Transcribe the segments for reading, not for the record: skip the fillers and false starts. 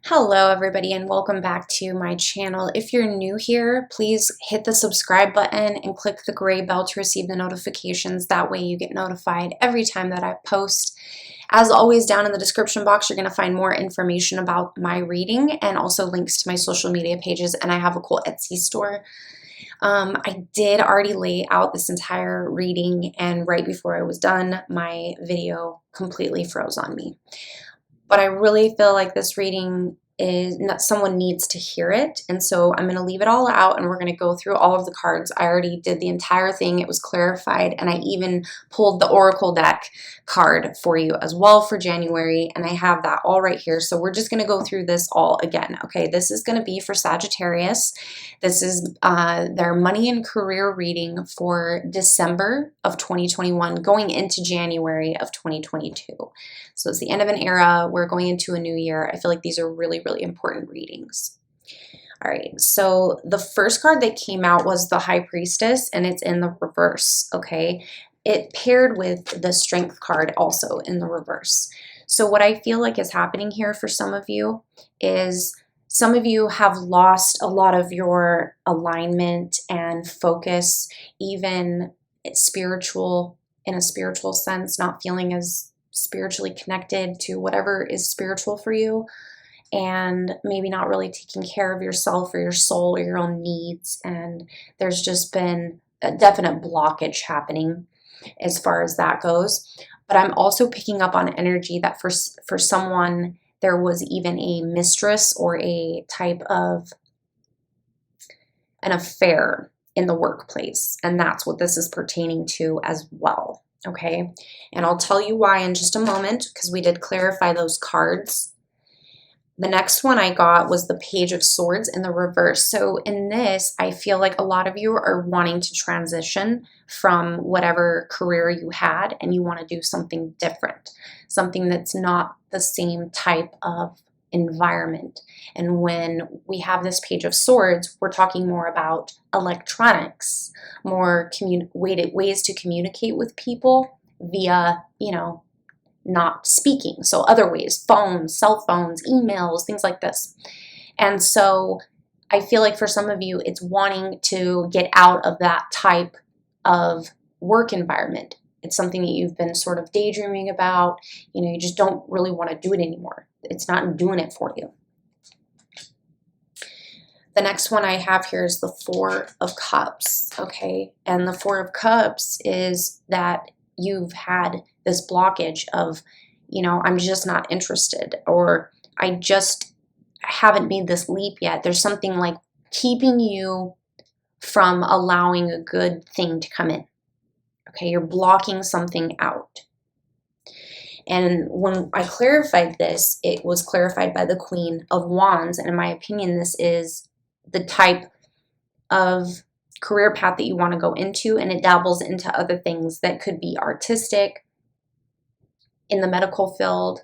Hello everybody and welcome back to my channel. If you're new here, please hit the subscribe button and click the gray bell to receive the notifications. That way you get notified every time that I post. As always, down in the description box, you're going to find more information about my reading and also links to my social media pages, and I have a cool Etsy store. I did already lay out this entire reading, and right before I was done, my video completely froze on me. But I really feel like this reading is not, someone needs to hear it. And so I'm going to leave it all out and we're going to go through all of the cards. I already did the entire thing. It was clarified, and I even pulled the Oracle deck card for you as well for January. And I have that all right here. So we're just going to go through this all again. Okay, this is going to be for Sagittarius. This is their money and career reading for December of 2021 going into January of 2022. So it's the end of an era. We're going into a new year. I feel like these are really important readings. All right, so the first card that came out was the High Priestess, and it's in the reverse, okay? It paired with the Strength card also in the reverse. So what I feel like is happening here for some of you is some of you have lost a lot of your alignment and focus, even spiritual, in a spiritual sense, not feeling as spiritually connected to whatever is spiritual for you, and maybe not really taking care of yourself or your soul or your own needs. And there's just been a definite blockage happening as far as that goes. But I'm also picking up on energy that for someone, there was even a mistress or a type of an affair in the workplace. And that's what this is pertaining to as well. Okay, and I'll tell you why in just a moment, because we did clarify those cards. The next one I got was the Page of Swords in the reverse. So in this, I feel like a lot of you are wanting to transition from whatever career you had, and you want to do something different, something that's not the same type of environment. And when we have this Page of Swords, we're talking more about electronics, more ways to communicate with people via, not speaking. So other ways, phones, cell phones, emails, things like this. And so I feel like for some of you, it's wanting to get out of that type of work environment. It's something that you've been sort of daydreaming about. You just don't really want to do it anymore. It's not doing it for you. The next one I have here is the Four of Cups, okay? And the Four of Cups is that you've had this blockage of, I'm just not interested, or I just haven't made this leap yet. There's something like keeping you from allowing a good thing to come in. Okay, you're blocking something out. And when I clarified this, it was clarified by the Queen of Wands. And in my opinion, this is the type of career path that you want to go into, and it dabbles into other things that could be artistic, in the medical field,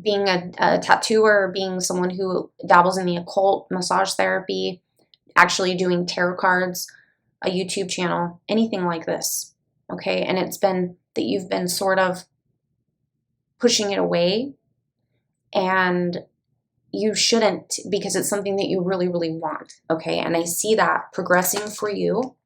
being a tattooer, being someone who dabbles in the occult, massage therapy, actually doing tarot cards, a YouTube channel, anything like this. Okay, and it's been that you've been sort of pushing it away, and you shouldn't, because it's something that you really want. Okay, and I see that progressing for you.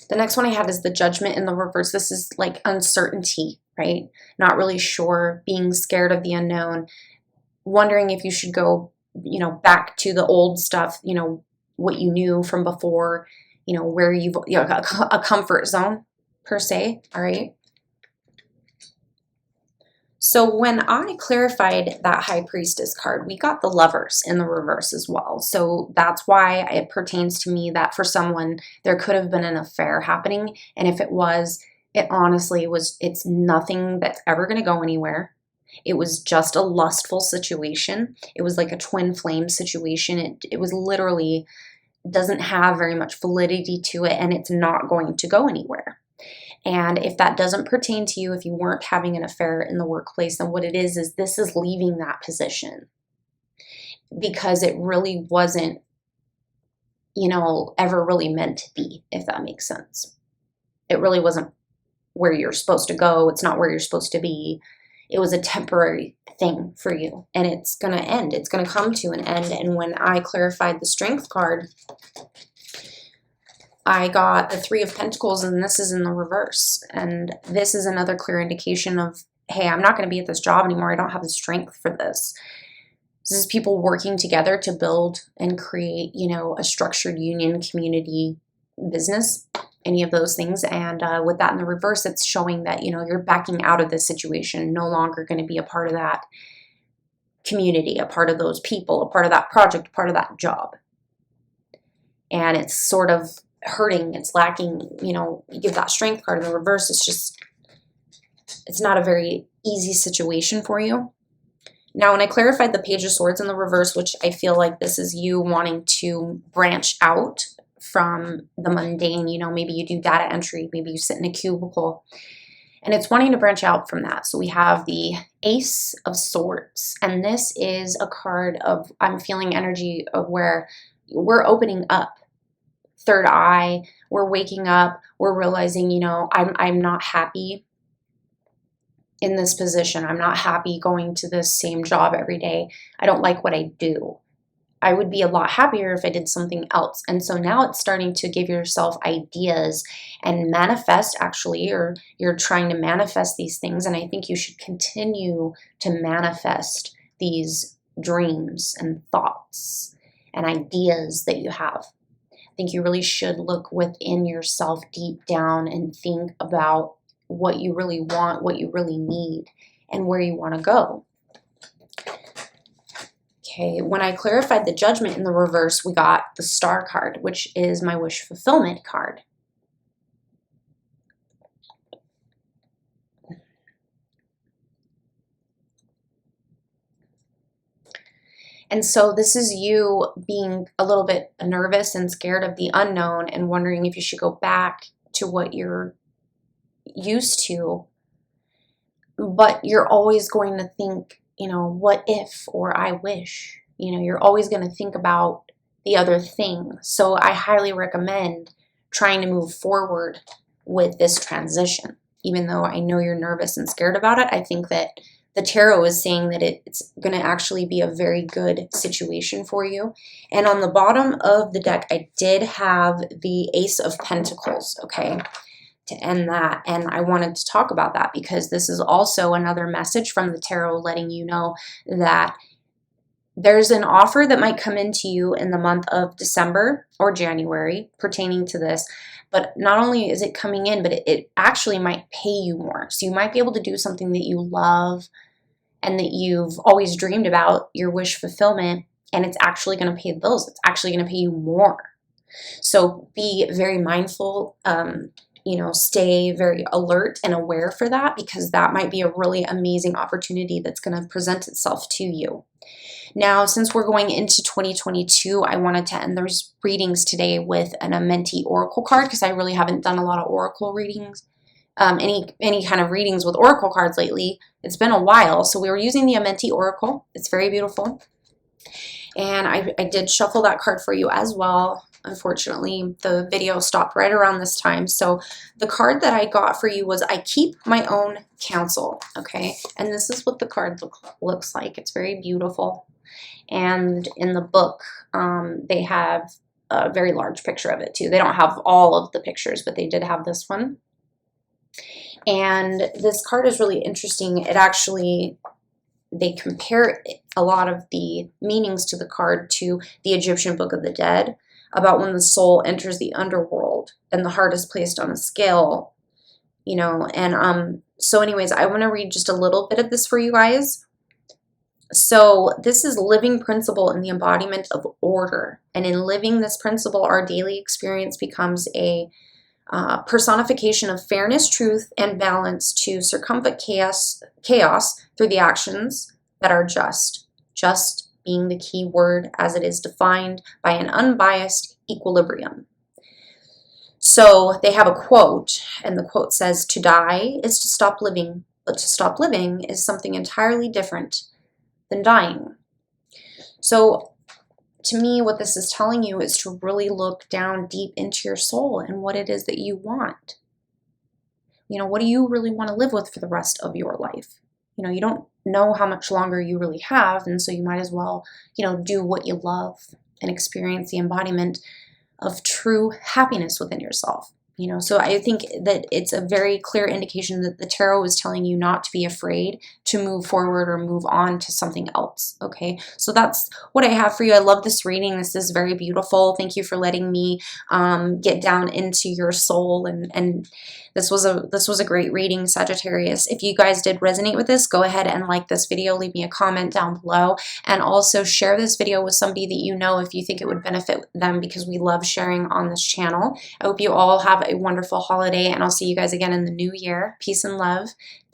The next one I have is the Judgment in the reverse. This is like uncertainty, right? Not really sure, being scared of the unknown, wondering if you should go, back to the old stuff, what you knew from before, where you've, a comfort zone per se, all right? So when I clarified that High Priestess card, we got the Lovers in the reverse as well. So that's why it pertains to me that for someone, there could have been an affair happening. And if it was, it honestly was, it's nothing that's ever going to go anywhere. It was just a lustful situation. It was like a twin flame situation. It was literally, doesn't have very much validity to it, and it's not going to go anywhere. And if that doesn't pertain to you, if you weren't having an affair in the workplace, then what it is this is leaving that position, because it really wasn't, ever really meant to be, if that makes sense. It really wasn't where you're supposed to go. It's not where you're supposed to be. it was a temporary thing for you, and it's going to end. It's going to come to an end. And when I clarified the Strength card, I got the Three of Pentacles, and this is in the reverse. And this is another clear indication of, hey, I'm not going to be at this job anymore. I don't have the strength for this. This is people working together to build and create, you know, a structured union, community, business, any of those things. And with that in the reverse, it's showing that, you know, you're backing out of this situation, no longer going to be a part of that community, a part of those people, a part of that project, a part of that job. And it's sort of hurting, it's lacking, you know, you give that Strength card in the reverse, it's just, it's not a very easy situation for you. Now, when I clarified the Page of Swords in the reverse, which I feel like this is you wanting to branch out from the mundane, you know, maybe you do data entry, maybe you sit in a cubicle, and it's wanting to branch out from that. So we have the Ace of Swords, and this is a card of, I'm feeling energy of where we're opening up, third eye, we're waking up, we're realizing, you know, I'm not happy in this position. I'm not happy going to this same job every day. I don't like what I do. I would be a lot happier if I did something else. And so now it's starting to give yourself ideas and manifest, actually, or you're trying to manifest these things. And I think you should continue to manifest these dreams and thoughts and ideas that you have. I think you really should look within yourself deep down and think about what you really want, what you really need, and where you want to go. Okay, when I clarified the Judgment in the reverse, we got the Star card, which is my wish fulfillment card. And so this is you being a little bit nervous and scared of the unknown and wondering if you should go back to what you're used to. But you're always going to think, you know, what if, or I wish. You know, you're always going to think about the other thing. So I highly recommend trying to move forward with this transition. Even though I know you're nervous and scared about it, I think that the tarot is saying that it's going to actually be a very good situation for you. And on the bottom of the deck, I did have the Ace of Pentacles, okay, to end that. And I wanted to talk about that because this is also another message from the tarot letting you know that there's an offer that might come into you in the month of December or January pertaining to this. But not only is it coming in, but it actually might pay you more. So you might be able to do something that you love and that you've always dreamed about, your wish fulfillment, and it's actually going to pay the bills. It's actually going to pay you more. So be very mindful, you know, stay very alert and aware for that, because that might be a really amazing opportunity that's going to present itself to you. Now, since we're going into 2022, I wanted to end those readings today with an Amenti Oracle card, because I really haven't done a lot of Oracle readings, any kind of readings with Oracle cards lately. It's been a while, so we were using the Amenti Oracle. It's very beautiful. And I did shuffle that card for you as well. Unfortunately, the video stopped right around this time. So the card that I got for you was I Keep My Own Counsel, okay? And this is what the card looks like. It's very beautiful. And in the book, they have a very large picture of it too. They don't have all of the pictures, but they did have this one. And this card is really interesting. It actually, they compare a lot of the meanings to the card to the Egyptian Book of the Dead, about when the soul enters the underworld and the heart is placed on a scale, you know. And so anyways, I want to read just a little bit of this for you guys. So this is living principle in the embodiment of order. And in living this principle, our daily experience becomes a personification of fairness, truth, and balance to circumvent chaos through the actions that are just. Just being the key word as it is defined by an unbiased equilibrium. So they have a quote, and the quote says, "To die is to stop living, but to stop living is something entirely different than dying." So to me, what this is telling you is to really look down deep into your soul and what it is that you want. You know, what do you really want to live with for the rest of your life? You know, you don't know how much longer you really have, and so you might as well, you know, do what you love and experience the embodiment of true happiness within yourself. You know, so I think that it's a very clear indication that the tarot is telling you not to be afraid to move forward or move on to something else. Okay, so that's what I have for you. I love this reading. This is very beautiful. Thank you for letting me get down into your soul, and this was a great reading, Sagittarius. If you guys did resonate with this, go ahead and like this video, leave me a comment down below, and also share this video with somebody that you know if you think it would benefit them, because we love sharing on this channel. I hope you all have a wonderful holiday, and I'll see you guys again in the new year. Peace and love. Take